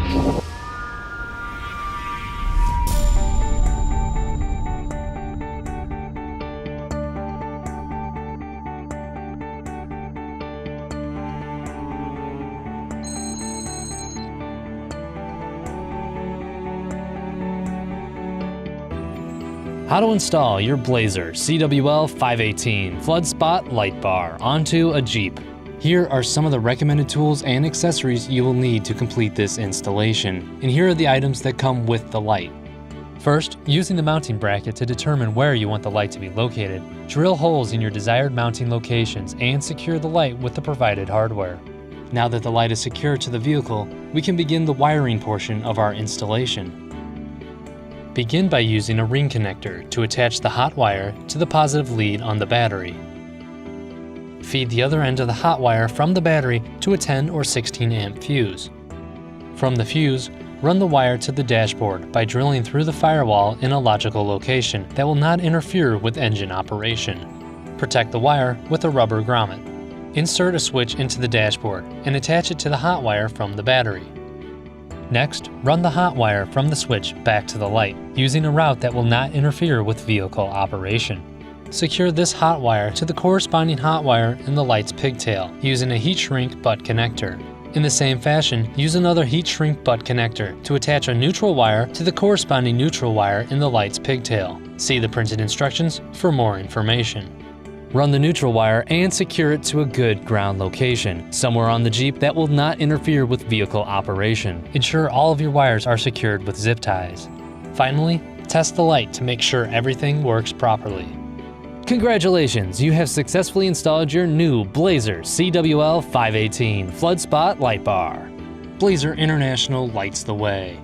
How to install your Blazer CWL518 Flood Spot Light Bar onto a Jeep. Here are some of the recommended tools and accessories you will need to complete this installation, and here are the items that come with the light. First, using the mounting bracket to determine where you want the light to be located, drill holes in your desired mounting locations and secure the light with the provided hardware. Now that the light is secured to the vehicle, we can begin the wiring portion of our installation. Begin by using a ring connector to attach the hot wire to the positive lead on the battery. Feed the other end of the hot wire from the battery to a 10 or 16 amp fuse. From the fuse, run the wire to the dashboard by drilling through the firewall in a logical location that will not interfere with engine operation. Protect the wire with a rubber grommet. Insert a switch into the dashboard and attach it to the hot wire from the battery. Next, run the hot wire from the switch back to the light, using a route that will not interfere with vehicle operation. Secure this hot wire to the corresponding hot wire in the light's pigtail, using a heat shrink butt connector. In the same fashion, use another heat shrink butt connector to attach a neutral wire to the corresponding neutral wire in the light's pigtail. See the printed instructions for more information. Run the neutral wire and secure it to a good ground location, somewhere on the Jeep that will not interfere with vehicle operation. Ensure all of your wires are secured with zip ties. Finally, test the light to make sure everything works properly. Congratulations, you have successfully installed your new Blazer CWL518 Flood Spot Light Bar. Blazer International lights the way.